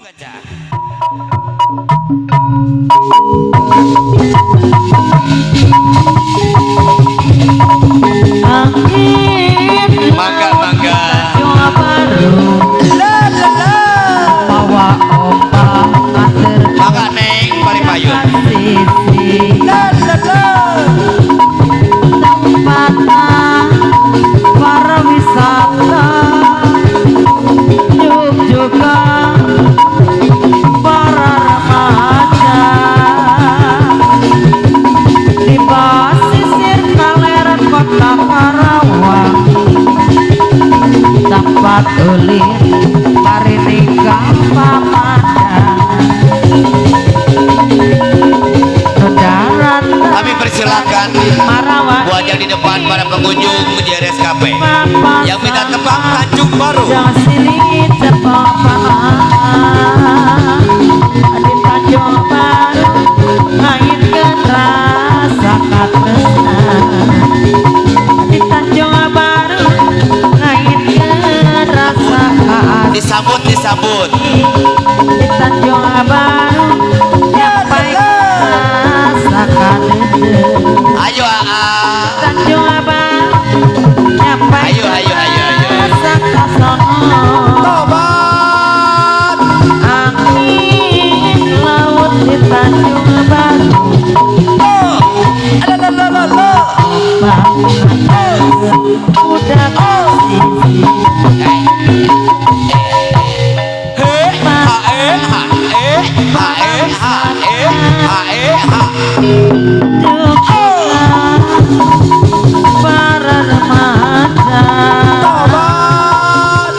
kaca. Mangga mangga. Bawa opa ater Mangga neng balik payun. tempatnya para wisata juga para remaja di pesisir Kaleran Kota Karawang tempat ulin Marinika Pamandangan darat Kami persilakan Marawa buat yang di depan para pengunjung di RSKP yang minta tebak Tanjung Baru. jangan sini cepat panah di Tanjung Baru mainkan rasa katresna di Tanjung Baru mainkan rasa Disambut disambut. di Tanjung Baru nyampai rasa katresna Ayo Aa. Tanjung Baru nyampai Ayo ayo ayo ayo. rasa kasono Tobat. angin laut di Tanjung Baru Oh. Alalalala. udah posisi He ha ha ha. juga para remaja Tobat.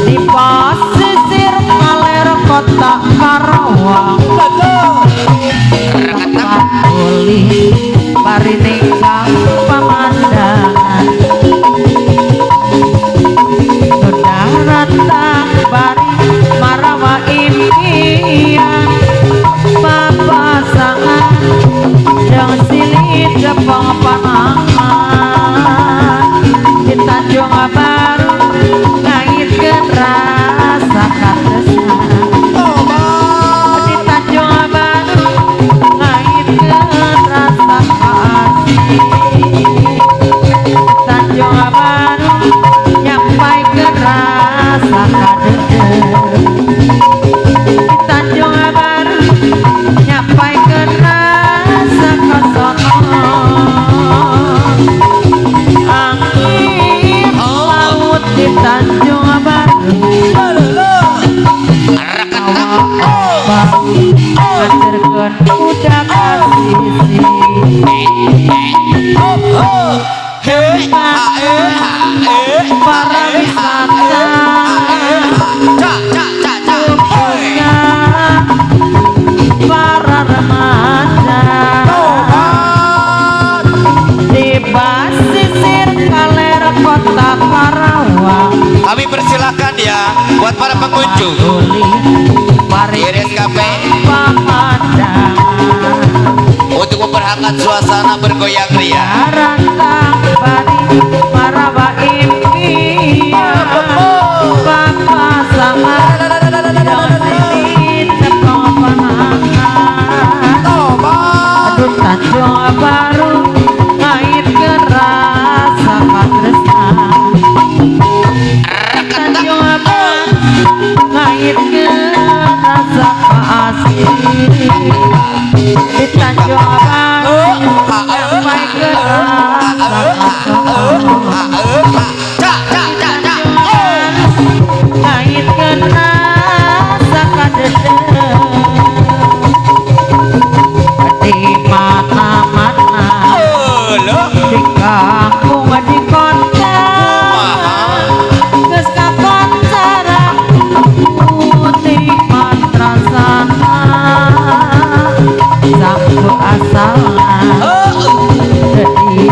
di pesisir Kaleran Kota Karawang tempat uli Marinika Pamandangan darat bari Marawa impian papasangan jangan silih jepang panangan di Tanjung Baru ngaitkeun rasa katresna di Tanjung Baru ngaitkeun rasa kasih di Tanjung Baru nyampaikeun rasa kadeudeung di Tanjung Baru nyampaikeun rasa kasono angin laut di Tanjung Baru opa ngaturkeun budak kasih He ha para wisata juga para remaja di pesisir Kaleran Kota Karawang Kami persilakan ya buat para pengunjung uli di RSKP Pamandangan untuk memperhangat suasana bergoyang ria. rantang bari Marawa impian papasangan jangan silih cepong panangan aduh Tanjung Baru ngaitkeun rasa katresna Tanjung Baru ngaitkeun rasa kasih di Tanjung Baru nyampaikeun rasa kasono ngaitkeun rasa kadeudeung di mana-mana di kampung di kota geus kakoncara putih madrasana sampu asalna jadi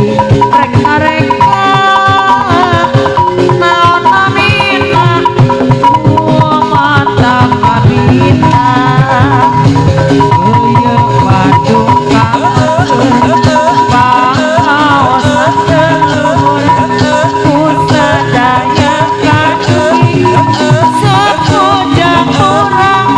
reka-reka naon namina mata kabina eueuh paduka pangaosan usadaya kaki sekujang urang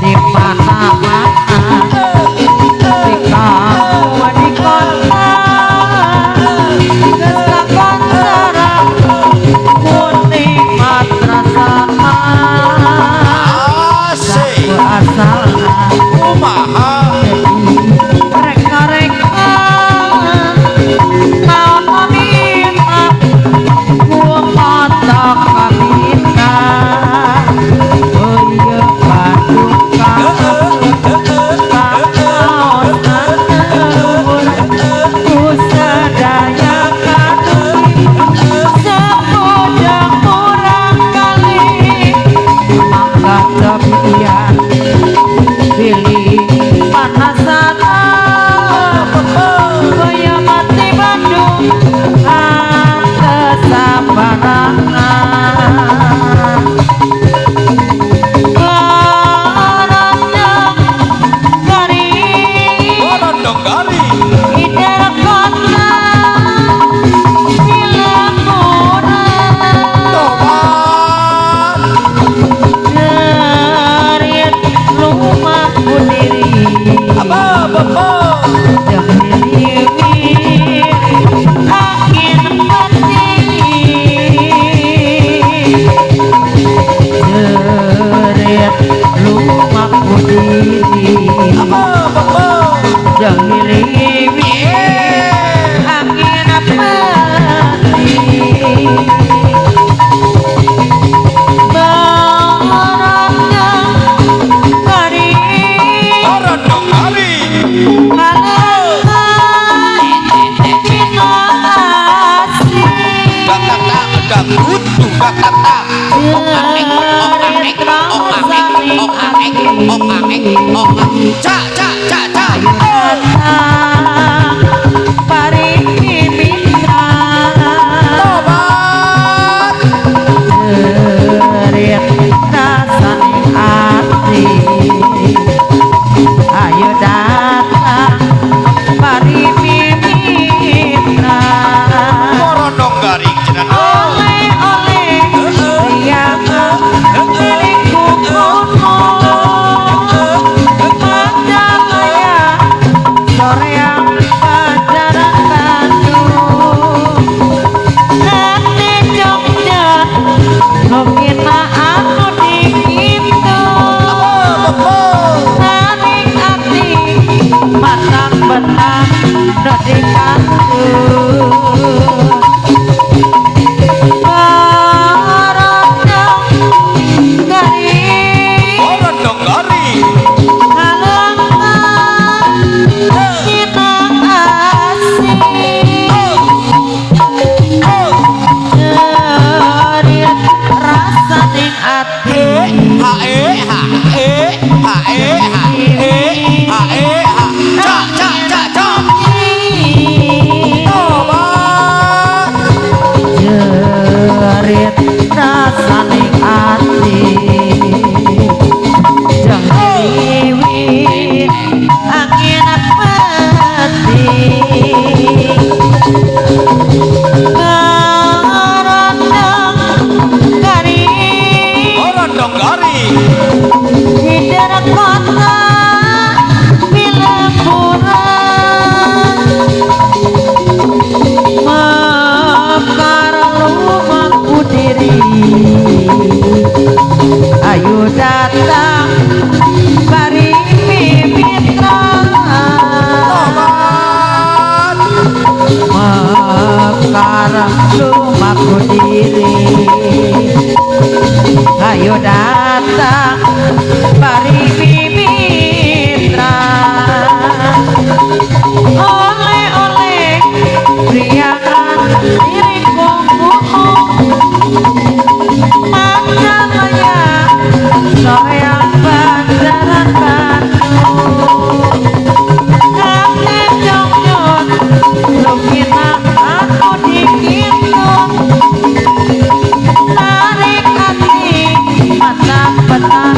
di mana-mana di kamu di kota kesakon sarang kuning matrasana Asik. asal Kumaha. reka-reka naon meminta gua mata kabita oh iya paduka ku sedaya kadui sepodang murah kali mangga tebian pilih panasana kaya mati Bandung kesabaran Borondong Gari. Tobat. Apa? Apa? Angin peti Borondong Gari. Dangdut juga kata. Tobat. Ayo datang mari mimitra Borondong Gari jenengan. oleh-oleh yang milikku kono Majalaya sore yang pacaran Bandung nanti Jogja Nukina anu dikitu narik hati matang benang dodi kantu Borondong Gari. Rasaning ati jangan liwit angin peti Borondong Gari. di daerah kota bila kurang mekar lumaku diri ayo datang mari mimitra Tobat. mekar lumaku diri ayo datang mari mimitra oleh-oleh priangan diri kuku Majalaya sore yang pacaran Bandung nanti Jogja Lukina aku dikitu narik hati mata petang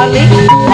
Oli